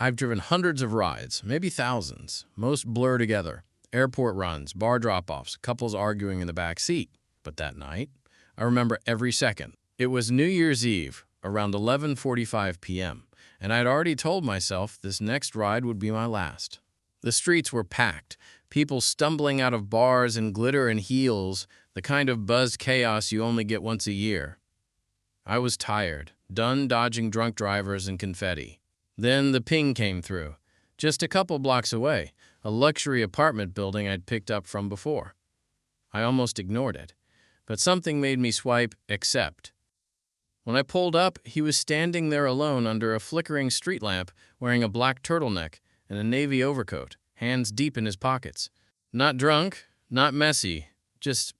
I've driven hundreds of rides, maybe thousands. Most blur together. Airport runs, bar drop-offs, couples arguing in the back seat. But that night, I remember every second. It was New Year's Eve, around 11:45 p.m., and I'd already told myself this next ride would be my last. The streets were packed, people stumbling out of bars in glitter and heels, the kind of buzzed chaos you only get once a year. I was tired, done dodging drunk drivers and confetti. Then the ping came through, just a couple blocks away, a luxury apartment building I'd picked up from before. I almost ignored it, but something made me swipe accept. When I pulled up, he was standing there alone under a flickering street lamp, wearing a black turtleneck and a navy overcoat, hands deep in his pockets. Not drunk, not messy, just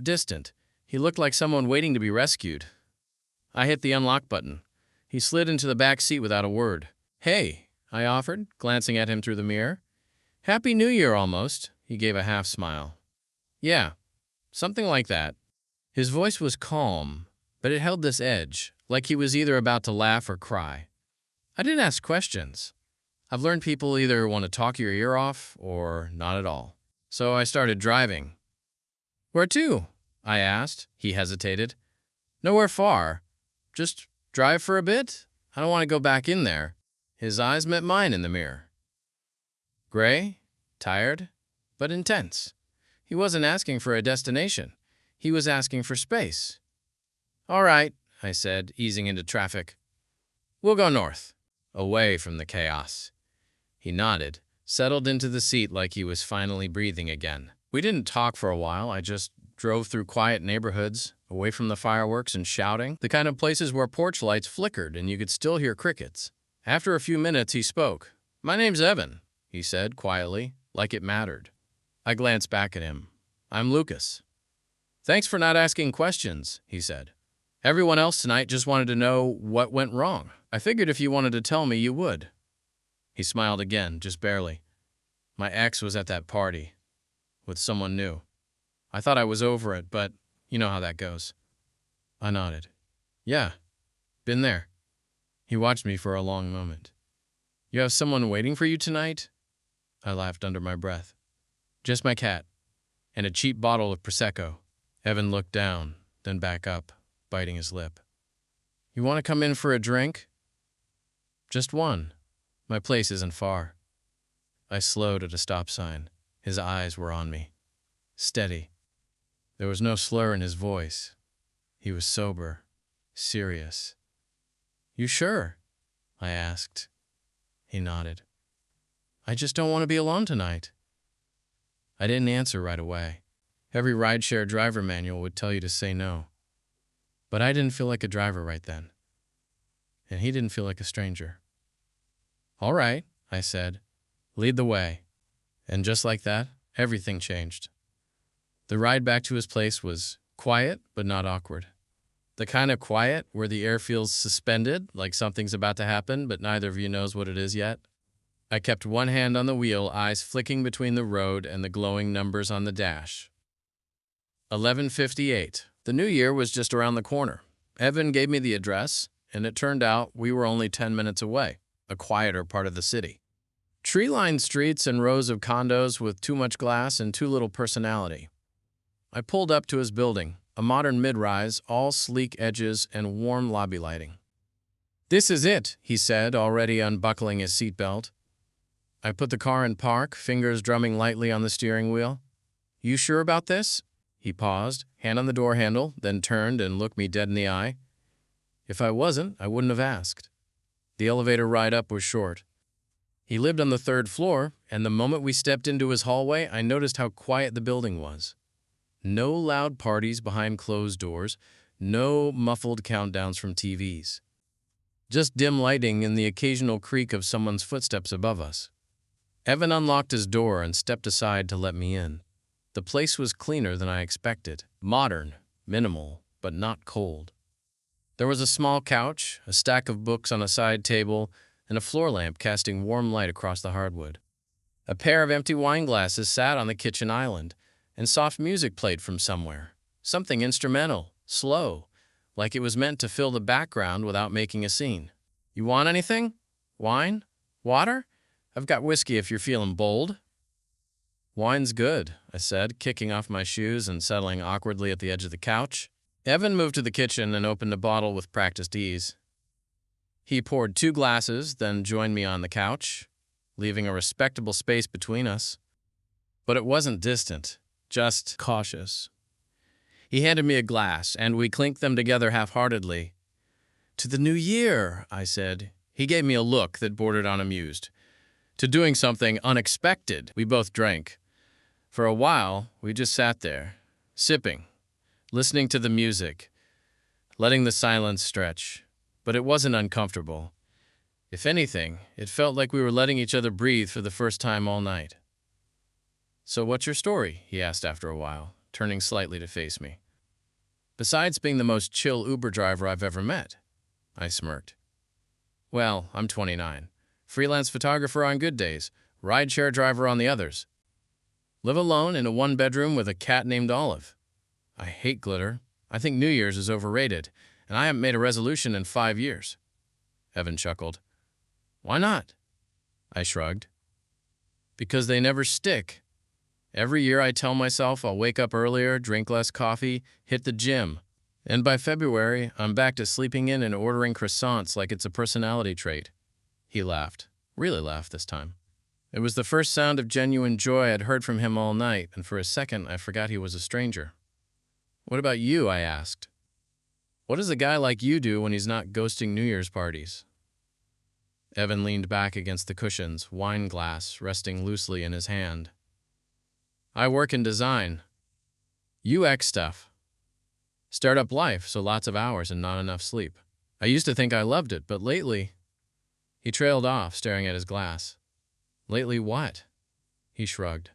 distant. He looked like someone waiting to be rescued. I hit the unlock button. He slid into the back seat without a word. "Hey," I offered, glancing at him through the mirror. "Happy New Year, almost." He gave a half smile. "Yeah, something like that." His voice was calm, but it held this edge, like he was either about to laugh or cry. I didn't ask questions. I've learned people either want to talk your ear off or not at all. So I started driving. "Where to?" I asked. He hesitated. "Nowhere far. Just drive for a bit. I don't want to go back in there." His eyes met mine in the mirror. Gray, tired, but intense. He wasn't asking for a destination. He was asking for space. "All right," I said, easing into traffic. "We'll go north, away from the chaos." He nodded, settled into the seat like he was finally breathing again. We didn't talk for a while. I just drove through quiet neighborhoods, away from the fireworks and shouting, the kind of places where porch lights flickered and you could still hear crickets. After a few minutes, he spoke. "My name's Evan," he said quietly, like it mattered. I glanced back at him. "I'm Lucas." "Thanks for not asking questions," he said. "Everyone else tonight just wanted to know what went wrong. I figured if you wanted to tell me, you would." He smiled again, just barely. "My ex was at that party. With someone new. I thought I was over it, but you know how that goes." I nodded. "Yeah, been there." He watched me for a long moment. "You have someone waiting for you tonight?" I laughed under my breath. "Just my cat. And a cheap bottle of Prosecco." Evan looked down, then back up, biting his lip. "You want to come in for a drink?" "Just one. My place isn't far." I slowed at a stop sign. His eyes were on me. Steady. There was no slur in his voice. He was sober, serious. "You sure?" I asked. He nodded. "I just don't want to be alone tonight." I didn't answer right away. Every rideshare driver manual would tell you to say no. But I didn't feel like a driver right then. And he didn't feel like a stranger. "All right," I said. "Lead the way." And just like that, everything changed. The ride back to his place was quiet, but not awkward. The kind of quiet where the air feels suspended, like something's about to happen, but neither of you knows what it is yet. I kept one hand on the wheel, eyes flicking between the road and the glowing numbers on the dash. 11:58. The new year was just around the corner. Evan gave me the address, and it turned out we were only 10 minutes away, a quieter part of the city. Tree-lined streets and rows of condos with too much glass and too little personality. I pulled up to his building, a modern mid-rise, all sleek edges and warm lobby lighting. "This is it," he said, already unbuckling his seatbelt. I put the car in park, fingers drumming lightly on the steering wheel. "You sure about this?" He paused, hand on the door handle, then turned and looked me dead in the eye. If I wasn't, I wouldn't have asked. The elevator ride up was short. He lived on the 3rd floor, and the moment we stepped into his hallway, I noticed how quiet the building was. No loud parties behind closed doors, no muffled countdowns from TVs. Just dim lighting and the occasional creak of someone's footsteps above us. Evan unlocked his door and stepped aside to let me in. The place was cleaner than I expected. Modern, minimal, but not cold. There was a small couch, a stack of books on a side table, and a floor lamp casting warm light across the hardwood. A pair of empty wine glasses sat on the kitchen island, and soft music played from somewhere. Something instrumental, slow, like it was meant to fill the background without making a scene. "You want anything? Wine?" Water? I've got whiskey if you're feeling bold. Wine's good, I said, kicking off my shoes and settling awkwardly at the edge of the couch. Evan moved to the kitchen and opened a bottle with practiced ease. He poured 2 glasses, then joined me on the couch, leaving a respectable space between us. But it wasn't distant, just cautious. He handed me a glass, and we clinked them together half-heartedly. "To the new year," I said. He gave me a look that bordered on amused. "To doing something unexpected." We both drank. For a while, we just sat there, sipping, listening to the music, letting the silence stretch. But it wasn't uncomfortable. If anything, it felt like we were letting each other breathe for the first time all night. "So what's your story?" he asked after a while, turning slightly to face me. "Besides being the most chill Uber driver I've ever met," I smirked. "Well, I'm 29. Freelance photographer on good days, rideshare driver on the others. Live alone in a 1-bedroom with a cat named Olive. I hate glitter. I think New Year's is overrated, and I haven't made a resolution in 5 years." Evan chuckled. "Why not?" I shrugged. "Because they never stick. Every year I tell myself I'll wake up earlier, drink less coffee, hit the gym. And by February, I'm back to sleeping in and ordering croissants like it's a personality trait." He laughed. Really laughed this time. It was the first sound of genuine joy I'd heard from him all night, and for a second I forgot he was a stranger. "What about you?" I asked. "What does a guy like you do when he's not ghosting New Year's parties?" Evan leaned back against the cushions, wine glass resting loosely in his hand. "I work in design. UX stuff. Startup life, so lots of hours and not enough sleep. I used to think I loved it, but lately—" He trailed off, staring at his glass. "Lately what?" He shrugged.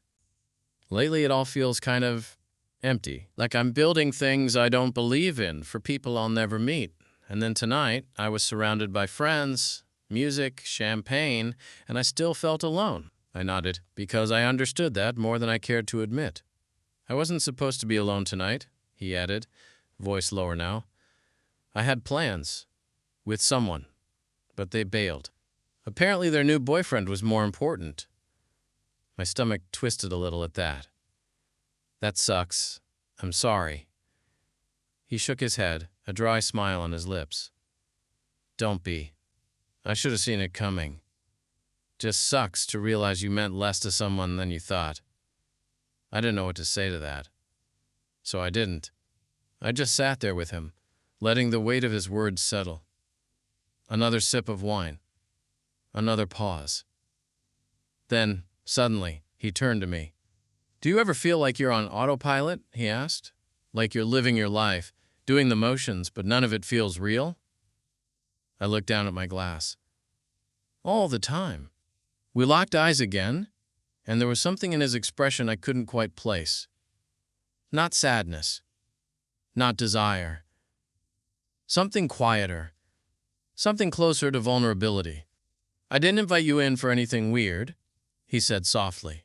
"Lately it all feels kind of empty, like I'm building things I don't believe in for people I'll never meet. And then tonight, I was surrounded by friends, music, champagne, and I still felt alone." I nodded, because I understood that more than I cared to admit. "I wasn't supposed to be alone tonight," he added, voice lower now. "I had plans. With someone. But they bailed. Apparently their new boyfriend was more important." My stomach twisted a little at that. "That sucks. I'm sorry." He shook his head, a dry smile on his lips. "Don't be. I should have seen it coming. Just sucks to realize you meant less to someone than you thought." I didn't know what to say to that. So I didn't. I just sat there with him, letting the weight of his words settle. Another sip of wine. Another pause. Then, suddenly, he turned to me. "Do you ever feel like you're on autopilot?" he asked. "Like you're living your life, doing the motions, but none of it feels real?" I looked down at my glass. "All the time." We locked eyes again, and there was something in his expression I couldn't quite place. Not sadness. Not desire. Something quieter. Something closer to vulnerability. "I didn't invite you in for anything weird," he said softly.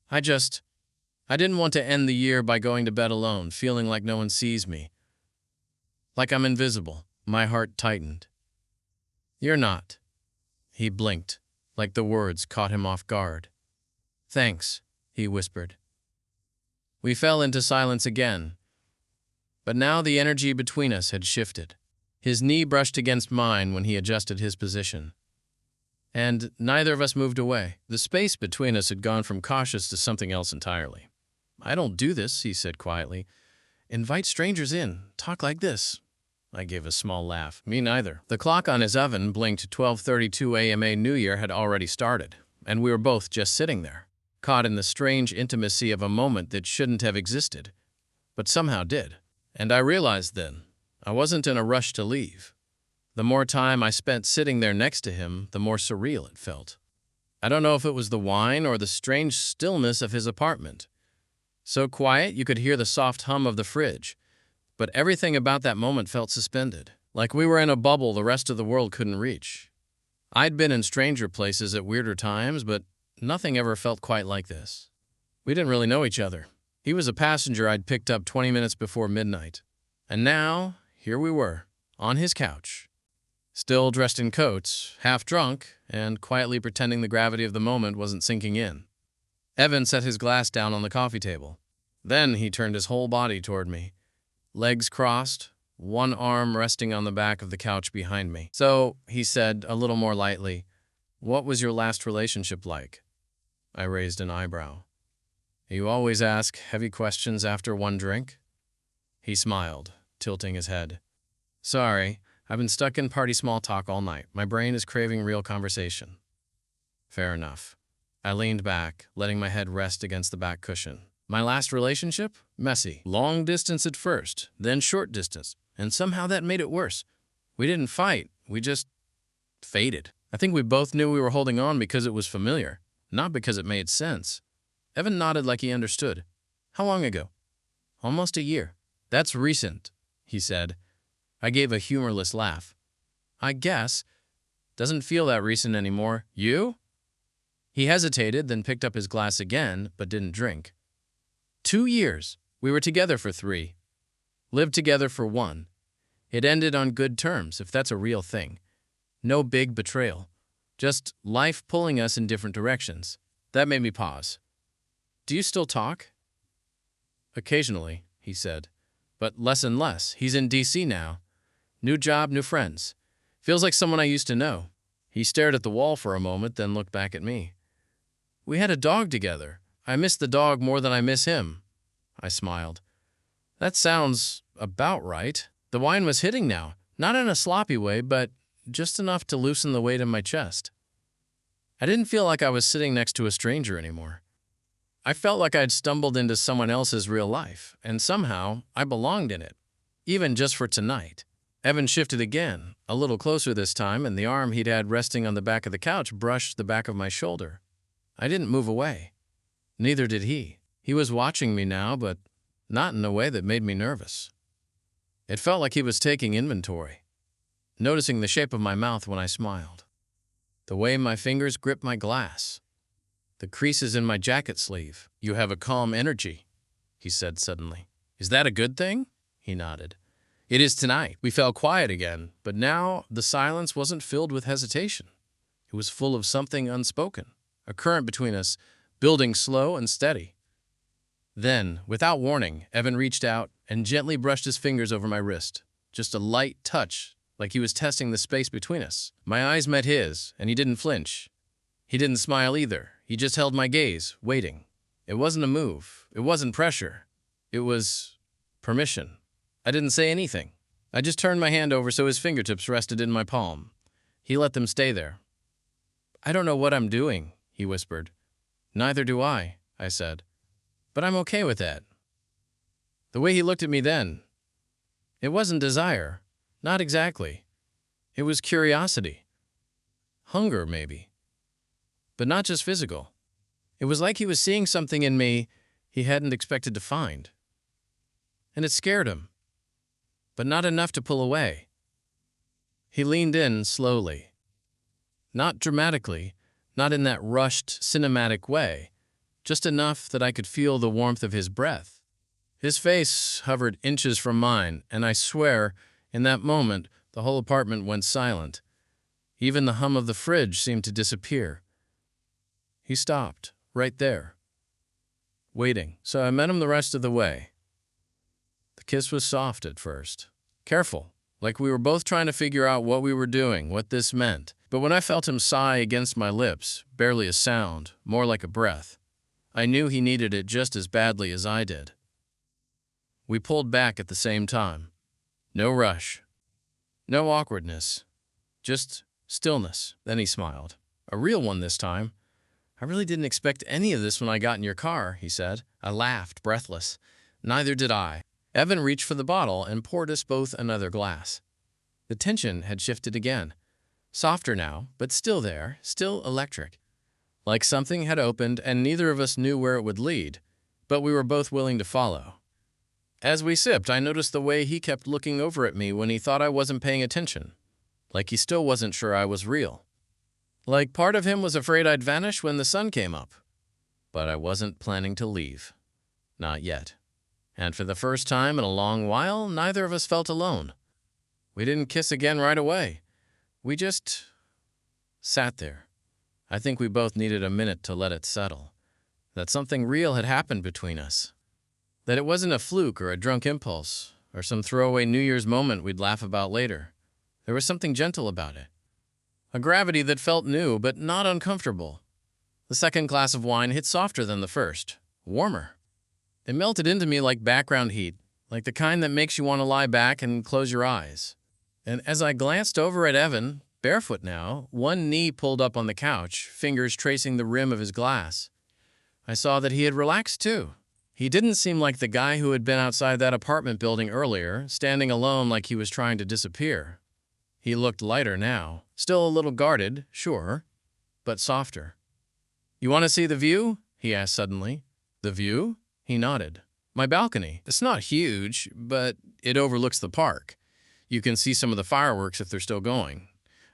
I didn't want to end the year by going to bed alone, feeling like no one sees me. Like I'm invisible." My heart tightened. "You're not." He blinked, like the words caught him off guard. "Thanks," he whispered. We fell into silence again. But now the energy between us had shifted. His knee brushed against mine when he adjusted his position. And neither of us moved away. The space between us had gone from cautious to something else entirely. "I don't do this," he said quietly. "Invite strangers in. Talk like this." I gave a small laugh. "Me neither." The clock on his oven blinked 12:32 a.m. New Year had already started, and we were both just sitting there, caught in the strange intimacy of a moment that shouldn't have existed, but somehow did. And I realized then, I wasn't in a rush to leave. The more time I spent sitting there next to him, the more surreal it felt. I don't know if it was the wine or the strange stillness of his apartment. So quiet you could hear the soft hum of the fridge, but everything about that moment felt suspended, like we were in a bubble the rest of the world couldn't reach. I'd been in stranger places at weirder times, but nothing ever felt quite like this. We didn't really know each other. He was a passenger I'd picked up 20 minutes before midnight. And now, here we were, on his couch. still dressed in coats, half drunk, and quietly pretending the gravity of the moment wasn't sinking in. Evan set his glass down on the coffee table. Then he turned his whole body toward me, legs crossed, one arm resting on the back of the couch behind me. "So," he said, a little more lightly, "what was your last relationship like?" I raised an eyebrow. "You always ask heavy questions after one drink?" He smiled, tilting his head. "Sorry, I've been stuck in party small talk all night. My brain is craving real conversation." Fair enough. I leaned back, letting my head rest against the back cushion. My last relationship? Messy. Long distance at first, then short distance, and somehow that made it worse. We didn't fight, we just faded. I think we both knew we were holding on because it was familiar, not because it made sense. Evan nodded like he understood. "How long ago?" "Almost a year." "That's recent," he said. I gave a humorless laugh. "I guess. Doesn't feel that recent anymore. You?" He hesitated, then picked up his glass again, but didn't drink. 2 years. We were together for 3. Lived together for 1. It ended on good terms, if that's a real thing. No big betrayal. Just life pulling us in different directions. That made me pause. "Do you still talk?" "Occasionally," he said. "But less and less. He's in D.C. now. New job, new friends. Feels like someone I used to know." He stared at the wall for a moment, then looked back at me. "We had a dog together. I miss the dog more than I miss him." I smiled. "That sounds about right." The wine was hitting now, not in a sloppy way, but just enough to loosen the weight in my chest. I didn't feel like I was sitting next to a stranger anymore. I felt like I'd stumbled into someone else's real life, and somehow I belonged in it, even just for tonight. Evan shifted again, a little closer this time, and the arm he'd had resting on the back of the couch brushed the back of my shoulder. I didn't move away. Neither did he. He was watching me now, but not in a way that made me nervous. It felt like he was taking inventory, noticing the shape of my mouth when I smiled, the way my fingers gripped my glass, the creases in my jacket sleeve. "You have a calm energy," he said suddenly. "Is that a good thing?" He nodded. "It is tonight." We fell quiet again, but now the silence wasn't filled with hesitation. It was full of something unspoken, a current between us, building slow and steady. Then, without warning, Evan reached out and gently brushed his fingers over my wrist. Just a light touch, like he was testing the space between us. My eyes met his, and he didn't flinch. He didn't smile either. He just held my gaze, waiting. It wasn't a move. It wasn't pressure. It was permission. I didn't say anything. I just turned my hand over so his fingertips rested in my palm. He let them stay there. "I don't know what I'm doing," he whispered. "Neither do I," said. "But I'm okay with that." The way he looked at me then, it wasn't desire. Not exactly. It was curiosity. Hunger, maybe. But not just physical. It was like he was seeing something in me he hadn't expected to find. And it scared him. But not enough to pull away. He leaned in slowly. Not dramatically, not in that rushed, cinematic way, just enough that I could feel the warmth of his breath. His face hovered inches from mine, and I swear, in that moment, the whole apartment went silent. Even the hum of the fridge seemed to disappear. He stopped, right there, waiting, so I met him the rest of the way. The kiss was soft at first, careful, like we were both trying to figure out what we were doing, what this meant. But when I felt him sigh against my lips, barely a sound, more like a breath, I knew he needed it just as badly as I did. We pulled back at the same time. No rush. No awkwardness. Just stillness. Then he smiled. A real one this time. "I really didn't expect any of this when I got in your car," he said. I laughed, breathless. Neither did I. Evan reached for the bottle and poured us both another glass. The tension had shifted again. Softer now, but still there, still electric. Like something had opened and neither of us knew where it would lead, but we were both willing to follow. As we sipped, I noticed the way he kept looking over at me when he thought I wasn't paying attention. Like he still wasn't sure I was real. Like part of him was afraid I'd vanish when the sun came up. But I wasn't planning to leave. Not yet. And for the first time in a long while, neither of us felt alone. We didn't kiss again right away. We just sat there. I think we both needed a minute to let it settle. That something real had happened between us. That it wasn't a fluke or a drunk impulse, or some throwaway New Year's moment we'd laugh about later. There was something gentle about it. A gravity that felt new, but not uncomfortable. The second glass of wine hit softer than the first, warmer. It melted into me like background heat, like the kind that makes you want to lie back and close your eyes. And as I glanced over at Evan, barefoot now, one knee pulled up on the couch, fingers tracing the rim of his glass, I saw that he had relaxed too. He didn't seem like the guy who had been outside that apartment building earlier, standing alone like he was trying to disappear. He looked lighter now, still a little guarded, sure, but softer. "You want to see the view?" he asked suddenly. "The view?" He nodded. "My balcony. It's not huge, but it overlooks the park. You can see some of the fireworks if they're still going."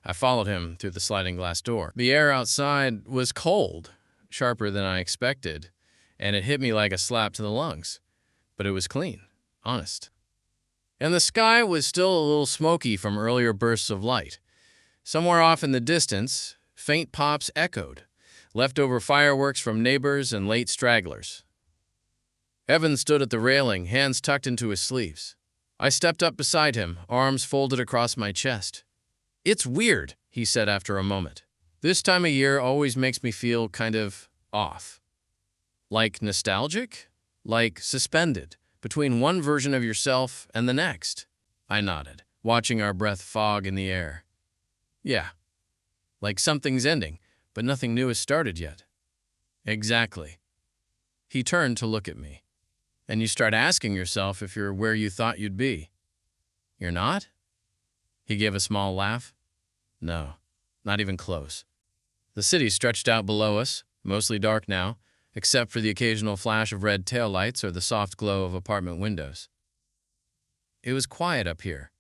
I followed him through the sliding glass door. The air outside was cold, sharper than I expected, and it hit me like a slap to the lungs. But it was clean, honest. And the sky was still a little smoky from earlier bursts of light. Somewhere off in the distance, faint pops echoed, leftover fireworks from neighbors and late stragglers. Evan stood at the railing, hands tucked into his sleeves. I stepped up beside him, arms folded across my chest. "It's weird," he said after a moment. "This time of year always makes me feel kind of off. Like nostalgic? Like suspended between one version of yourself and the next." I nodded, watching our breath fog in the air. "Yeah. Like something's ending, but nothing new has started yet." "Exactly." He turned to look at me. "And you start asking yourself if you're where you thought you'd be. You're not?" He gave a small laugh. "No, not even close." The city stretched out below us, mostly dark now, except for the occasional flash of red taillights or the soft glow of apartment windows. It was quiet up here.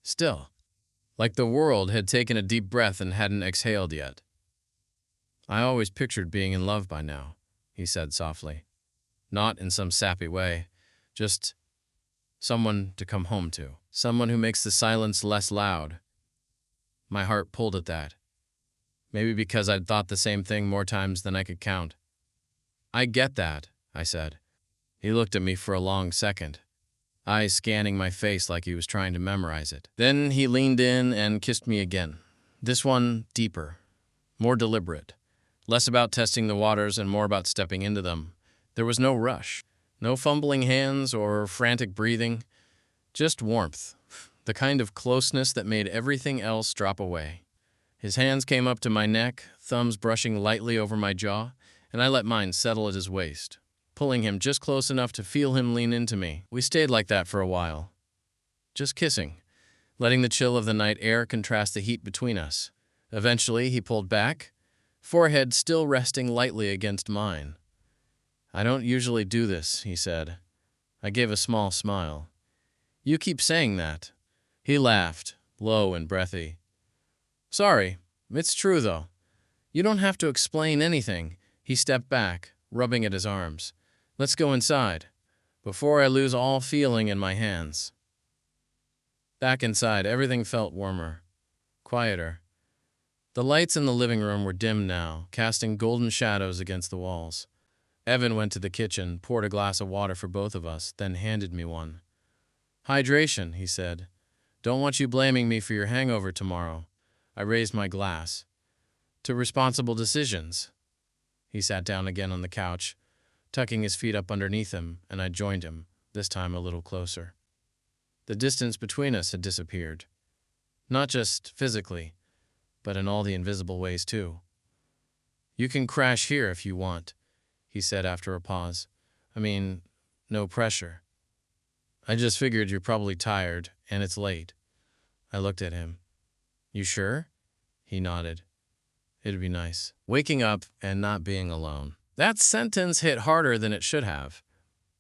Still. Like the world had taken a deep breath and hadn't exhaled yet. "I always pictured being in love by now," he said softly. "Not in some sappy way, just someone to come home to. Someone who makes the silence less loud." My heart pulled at that. Maybe because I'd thought the same thing more times than I could count. "I get that," I said. He looked at me for a long second, eyes scanning my face like he was trying to memorize it. Then he leaned in and kissed me again. This one deeper, more deliberate, less about testing the waters and more about stepping into them. There was no rush, no fumbling hands or frantic breathing, just warmth, the kind of closeness that made everything else drop away. His hands came up to my neck, thumbs brushing lightly over my jaw, and I let mine settle at his waist, pulling him just close enough to feel him lean into me. We stayed like that for a while, just kissing, letting the chill of the night air contrast the heat between us. Eventually, he pulled back, forehead still resting lightly against mine. "I don't usually do this," he said. I gave a small smile. "You keep saying that." He laughed, low and breathy. "Sorry, it's true though. You don't have to explain anything." He stepped back, rubbing at his arms. "Let's go inside, before I lose all feeling in my hands." Back inside, everything felt warmer, quieter. The lights in the living room were dim now, casting golden shadows against the walls. Evan went to the kitchen, poured a glass of water for both of us, then handed me one. "Hydration," he said. "Don't want you blaming me for your hangover tomorrow." I raised my glass. "To responsible decisions." He sat down again on the couch, tucking his feet up underneath him, and I joined him, this time a little closer. The distance between us had disappeared. Not just physically, but in all the invisible ways too. "You can crash here if you want," he said after a pause. "I mean, no pressure. I just figured you're probably tired, and it's late." I looked at him. "You sure?" He nodded. "It'd be nice. Waking up and not being alone." That sentence hit harder than it should have.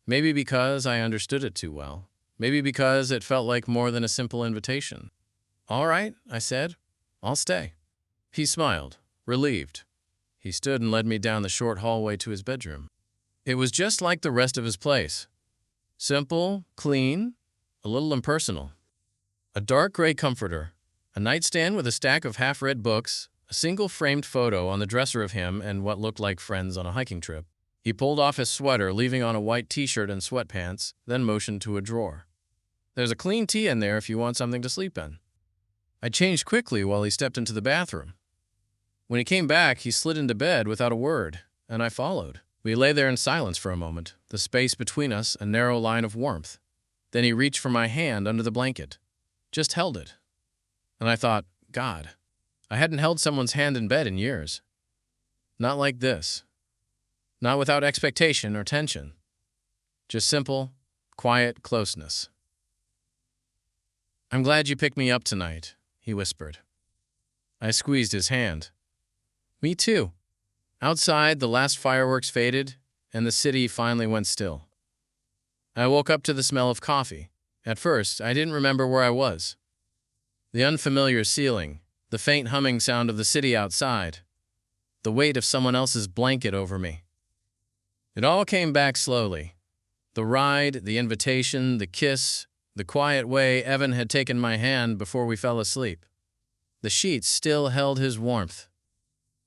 Maybe because I understood it too well. Maybe because it felt like more than a simple invitation. "All right," I said. "I'll stay." He smiled, relieved. He stood and led me down the short hallway to his bedroom. It was just like the rest of his place. Simple, clean, a little impersonal. A dark gray comforter, A nightstand with a stack of half-read books, a single framed photo on the dresser of him and what looked like friends on a hiking trip. He pulled off his sweater, leaving on a white t-shirt and sweatpants, then motioned to a drawer. "There's a clean tea in there if you want something to sleep in." I changed quickly while he stepped into the bathroom. When he came back, he slid into bed without a word, and I followed. We lay there in silence for a moment, the space between us a narrow line of warmth. Then he reached for my hand under the blanket, just held it. And I thought, God, I hadn't held someone's hand in bed in years. Not like this. Not without expectation or tension. Just simple, quiet closeness. "I'm glad you picked me up tonight," he whispered. I squeezed his hand. "Me too." Outside, the last fireworks faded, and the city finally went still. I woke up to the smell of coffee. At first, I didn't remember where I was. The unfamiliar ceiling, the faint humming sound of the city outside, the weight of someone else's blanket over me. It all came back slowly. The ride, the invitation, the kiss, the quiet way Evan had taken my hand before we fell asleep. The sheets still held his warmth.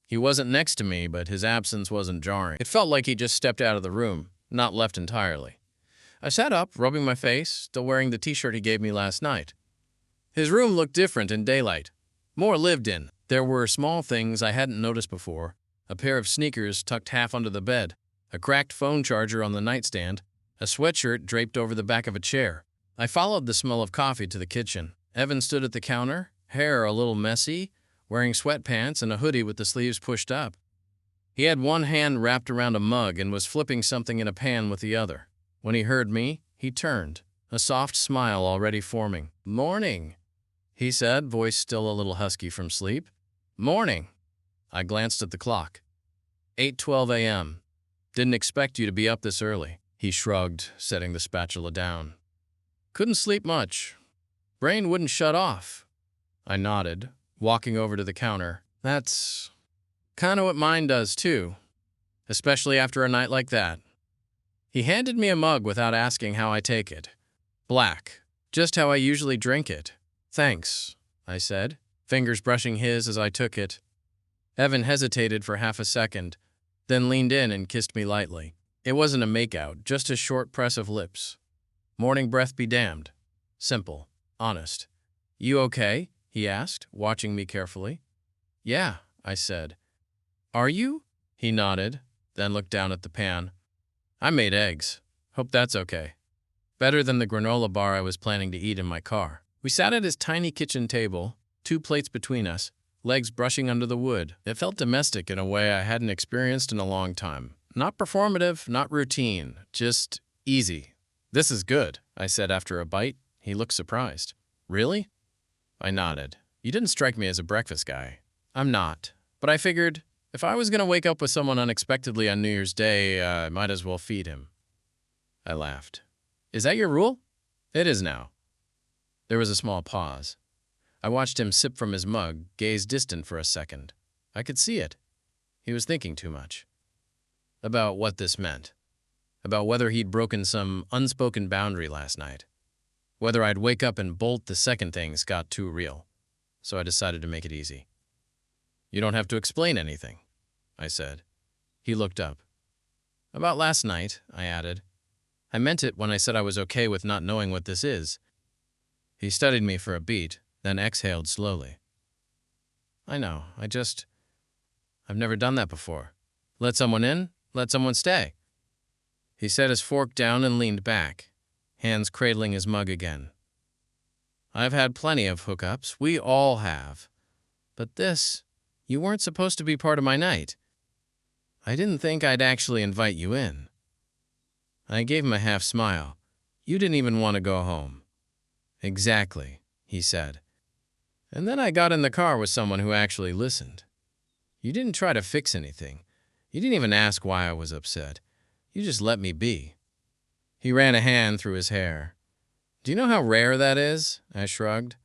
He wasn't next to me, but his absence wasn't jarring. It felt like he just stepped out of the room, not left entirely. I sat up, rubbing my face, still wearing the t-shirt he gave me last night. His room looked different in daylight, more lived in. There were small things I hadn't noticed before, a pair of sneakers tucked half under the bed, a cracked phone charger on the nightstand, a sweatshirt draped over the back of a chair. I followed the smell of coffee to the kitchen. Evan stood at the counter, hair a little messy, wearing sweatpants and a hoodie with the sleeves pushed up. He had one hand wrapped around a mug and was flipping something in a pan with the other. When he heard me, he turned, a soft smile already forming. "Morning," he said, voice still a little husky from sleep. "Morning." I glanced at the clock. 8:12 a.m. "Didn't expect you to be up this early," he shrugged, setting the spatula down. "Couldn't sleep much. Brain wouldn't shut off." I nodded, walking over to the counter. "That's kind of what mine does, too, especially after a night like that." He handed me a mug without asking how I take it. Black, just how I usually drink it. "Thanks," I said, fingers brushing his as I took it. Evan hesitated for half a second, then leaned in and kissed me lightly. It wasn't a makeout, just a short press of lips. Morning breath be damned. Simple, honest. "You okay?" he asked, watching me carefully. "Yeah," I said. "Are you?" He nodded, then looked down at the pan. "I made eggs. Hope that's okay. Better than the granola bar I was planning to eat in my car." We sat at his tiny kitchen table, 2 plates between us, legs brushing under the wood. It felt domestic in a way I hadn't experienced in a long time. Not performative, not routine, just easy. "This is good," I said after a bite. He looked surprised. "Really?" I nodded. "You didn't strike me as a breakfast guy." "I'm not. But I figured, if I was going to wake up with someone unexpectedly on New Year's Day, I might as well feed him." I laughed. "Is that your rule?" "It is now." There was a small pause. I watched him sip from his mug, gaze distant for a second. I could see it. He was thinking too much. About what this meant. About whether he'd broken some unspoken boundary last night. Whether I'd wake up and bolt the second things got too real. So I decided to make it easy. "You don't have to explain anything," I said. He looked up. "About last night," I added. "I meant it when I said I was okay with not knowing what this is." He studied me for a beat, then exhaled slowly. "I know, I've never done that before. Let someone in, let someone stay." He set his fork down and leaned back, hands cradling his mug again. "I've had plenty of hookups, we all have. But this, you weren't supposed to be part of my night. I didn't think I'd actually invite you in." I gave him a half smile. "You didn't even want to go home." "Exactly," he said. "And then I got in the car with someone who actually listened. You didn't try to fix anything. You didn't even ask why I was upset. You just let me be." He ran a hand through his hair. "Do you know how rare that is?" I shrugged.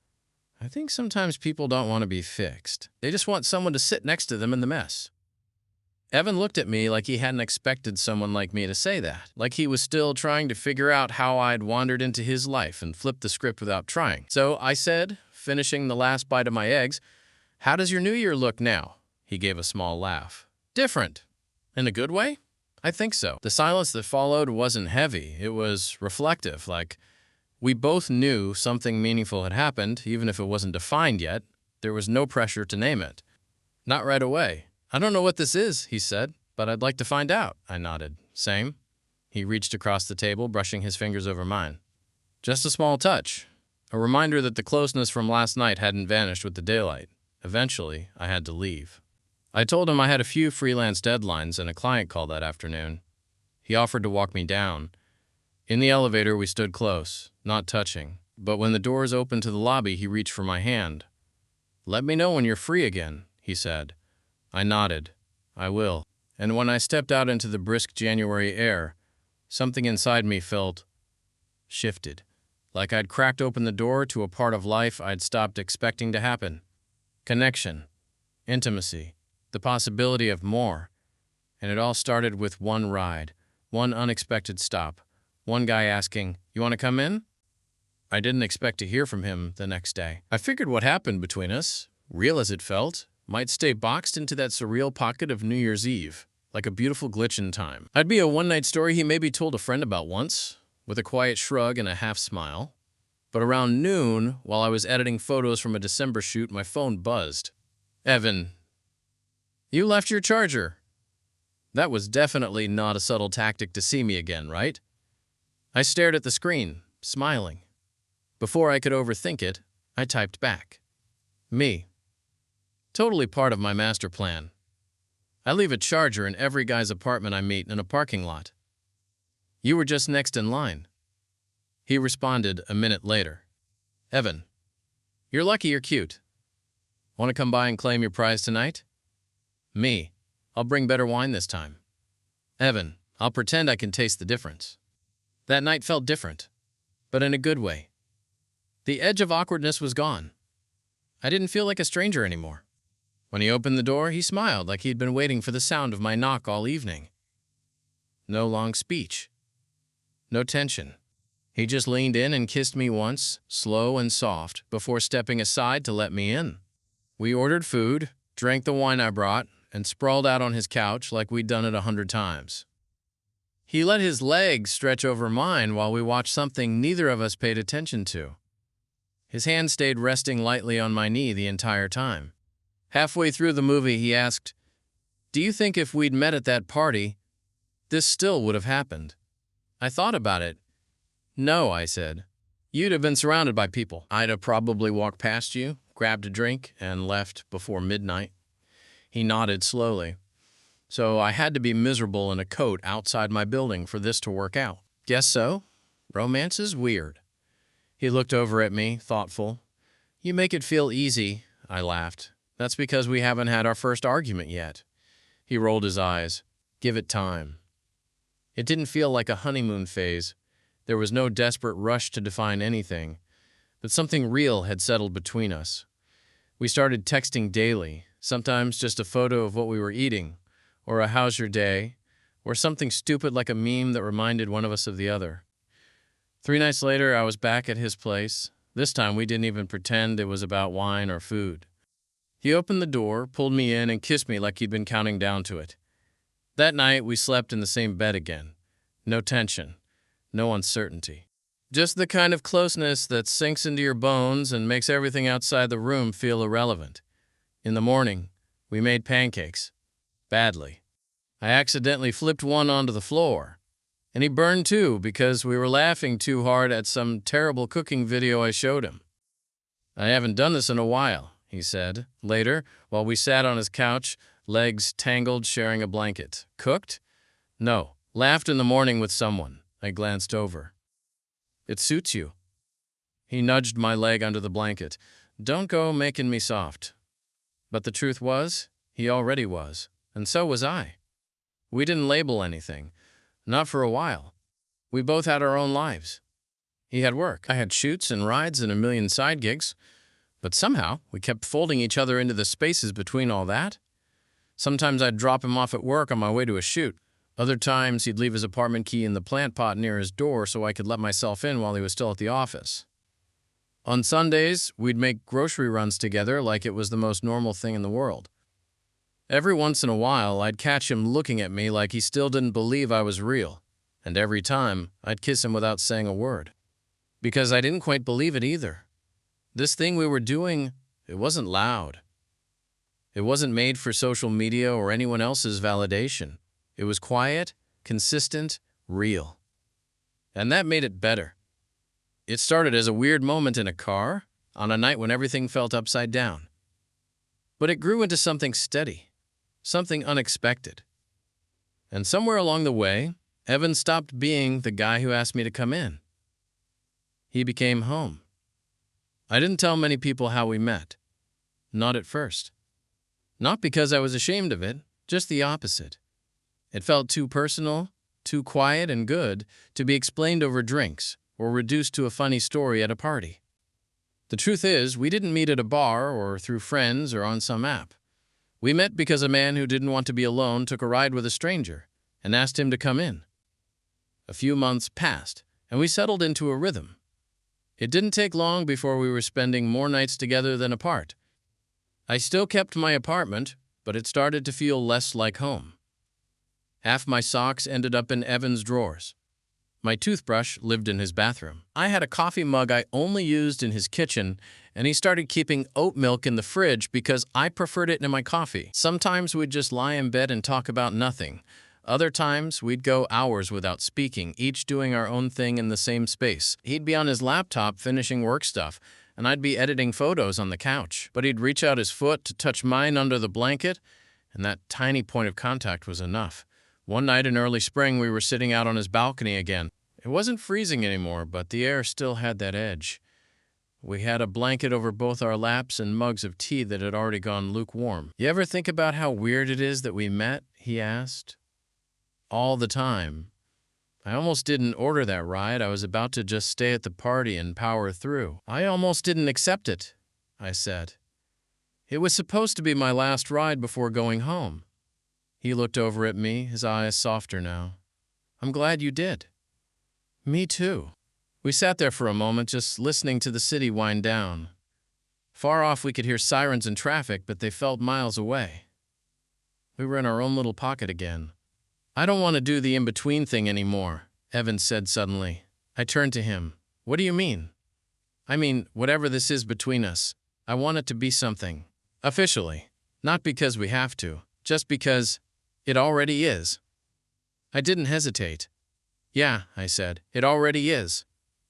"I think sometimes people don't want to be fixed. They just want someone to sit next to them in the mess." Evan looked at me like he hadn't expected someone like me to say that, like he was still trying to figure out how I'd wandered into his life and flipped the script without trying. So I said, finishing the last bite of my eggs. "How does your new year look now?" He gave a small laugh. "Different. In a good way?" "I think so." The silence that followed wasn't heavy. It was reflective, like we both knew something meaningful had happened, even if it wasn't defined yet. There was no pressure to name it. "Not right away." "I don't know what this is," he said, "but I'd like to find out." I nodded. "Same." He reached across the table, brushing his fingers over mine. "Just a small touch. A reminder that the closeness from last night hadn't vanished with the daylight." Eventually, I had to leave. I told him I had a few freelance deadlines and a client call that afternoon. He offered to walk me down. In the elevator, we stood close, not touching, but when the doors opened to the lobby, he reached for my hand. "Let me know when you're free again," he said. I nodded. "I will." And when I stepped out into the brisk January air, something inside me felt shifted, like I'd cracked open the door to a part of life I'd stopped expecting to happen. Connection, intimacy, the possibility of more. And it all started with one ride, one unexpected stop, one guy asking, "You want to come in?" I didn't expect to hear from him the next day. I figured what happened between us, real as it felt, might stay boxed into that surreal pocket of New Year's Eve, like a beautiful glitch in time. I'd be a one-night story he maybe told a friend about once, with a quiet shrug and a half-smile. But around noon, while I was editing photos from a December shoot, my phone buzzed. "Evan, you left your charger." That was definitely not a subtle tactic to see me again, right? I stared at the screen, smiling. Before I could overthink it, I typed back. "Me. Totally part of my master plan. I leave a charger in every guy's apartment I meet in a parking lot. You were just next in line." He responded a minute later. "Evan, you're lucky you're cute. Want to come by and claim your prize tonight?" "Me. I'll bring better wine this time." "Evan, I'll pretend I can taste the difference." That night felt different, but in a good way. The edge of awkwardness was gone. I didn't feel like a stranger anymore. When he opened the door, he smiled like he'd been waiting for the sound of my knock all evening. No long speech. No tension. He just leaned in and kissed me once, slow and soft, before stepping aside to let me in. We ordered food, drank the wine I brought, and sprawled out on his couch like we'd done it 100 times. He let his legs stretch over mine while we watched something neither of us paid attention to. His hand stayed resting lightly on my knee the entire time. Halfway through the movie, he asked, "Do you think if we'd met at that party, this still would have happened?" I thought about it. "No," I said. "You'd have been surrounded by people. I'd have probably walked past you, grabbed a drink, and left before midnight." He nodded slowly. "So I had to be miserable in a coat outside my building for this to work out." "Guess so. Romance is weird." He looked over at me, thoughtful. "You make it feel easy," I laughed. "That's because we haven't had our first argument yet." He rolled his eyes. "Give it time." It didn't feel like a honeymoon phase. There was no desperate rush to define anything, but something real had settled between us. We started texting daily, sometimes just a photo of what we were eating, or a "how's your day?" or something stupid like a meme that reminded one of us of the other. 3 nights later, I was back at his place. This time, we didn't even pretend it was about wine or food. He opened the door, pulled me in, and kissed me like he'd been counting down to it. That night, we slept in the same bed again. No tension, no uncertainty. Just the kind of closeness that sinks into your bones and makes everything outside the room feel irrelevant. In the morning, we made pancakes. Badly. I accidentally flipped one onto the floor. And he burned too because we were laughing too hard at some terrible cooking video I showed him. "I haven't done this in a while," he said, later, while we sat on his couch, legs tangled, sharing a blanket. "Cooked?" "No. Laughed in the morning with someone." I glanced over. "It suits you." He nudged my leg under the blanket. "Don't go making me soft." But the truth was, he already was, and so was I. We didn't label anything. Not for a while. We both had our own lives. He had work. I had shoots and rides and a million side gigs. But somehow, we kept folding each other into the spaces between all that. Sometimes I'd drop him off at work on my way to a shoot. Other times, he'd leave his apartment key in the plant pot near his door so I could let myself in while he was still at the office. On Sundays, we'd make grocery runs together like it was the most normal thing in the world. Every once in a while, I'd catch him looking at me like he still didn't believe I was real, and every time, I'd kiss him without saying a word. Because I didn't quite believe it either. This thing we were doing, it wasn't loud. It wasn't made for social media or anyone else's validation. It was quiet, consistent, real. And that made it better. It started as a weird moment in a car, on a night when everything felt upside down. But it grew into something steady, something unexpected. And somewhere along the way, Evan stopped being the guy who asked me to come in. He became home. I didn't tell many people how we met. Not at first. Not because I was ashamed of it, just the opposite. It felt too personal, too quiet and good to be explained over drinks or reduced to a funny story at a party. The truth is, we didn't meet at a bar or through friends or on some app. We met because a man who didn't want to be alone took a ride with a stranger and asked him to come in. A few months passed, and we settled into a rhythm. It didn't take long before we were spending more nights together than apart. I still kept my apartment, but it started to feel less like home. Half my socks ended up in Evan's drawers. My toothbrush lived in his bathroom. I had a coffee mug I only used in his kitchen, and he started keeping oat milk in the fridge because I preferred it in my coffee. Sometimes we'd just lie in bed and talk about nothing. Other times, we'd go hours without speaking, each doing our own thing in the same space. He'd be on his laptop finishing work stuff, and I'd be editing photos on the couch. But he'd reach out his foot to touch mine under the blanket, and that tiny point of contact was enough. One night in early spring, we were sitting out on his balcony again. It wasn't freezing anymore, but the air still had that edge. We had a blanket over both our laps and mugs of tea that had already gone lukewarm. "You ever think about how weird it is that we met?" he asked. All the time. I almost didn't order that ride. I was about to just stay at the party and power through. I almost didn't accept it, I said. It was supposed to be my last ride before going home. He looked over at me, his eyes softer now. "I'm glad you did." "Me too." We sat there for a moment, just listening to the city wind down. Far off we could hear sirens and traffic, but they felt miles away. We were in our own little pocket again. "I don't want to do the in-between thing anymore," Evan said suddenly. I turned to him. "What do you mean?" "I mean, whatever this is between us, I want it to be something. Officially. Not because we have to, just because it already is." I didn't hesitate. "Yeah," I said, "it already is."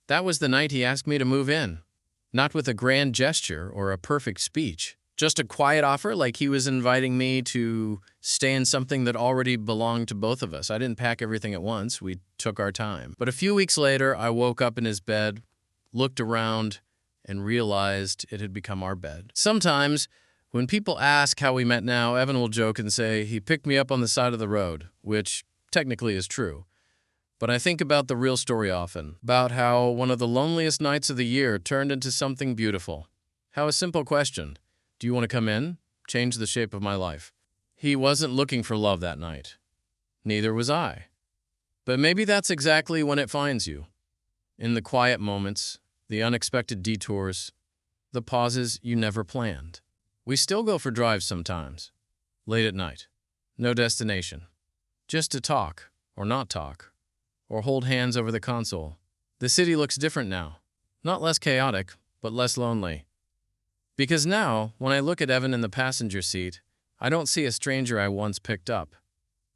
That was the night he asked me to move in. Not with a grand gesture or a perfect speech. Just a quiet offer, like he was inviting me to stay in something that already belonged to both of us. I didn't pack everything at once. We took our time. But a few weeks later, I woke up in his bed, looked around, and realized it had become our bed. Sometimes, when people ask how we met now, Evan will joke and say he picked me up on the side of the road, which technically is true. But I think about the real story often, about how one of the loneliest nights of the year turned into something beautiful. How a simple question, "Do you want to come in?" changed the shape of my life. He wasn't looking for love that night. Neither was I. But maybe that's exactly when it finds you. In the quiet moments, the unexpected detours, the pauses you never planned. We still go for drives sometimes, late at night. No destination. Just to talk, or not talk, or hold hands over the console. The city looks different now. Not less chaotic, but less lonely. Because now, when I look at Evan in the passenger seat, I don't see a stranger I once picked up.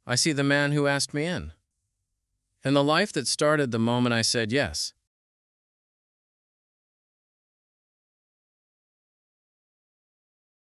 I see the man who asked me in. And the life that started the moment I said yes.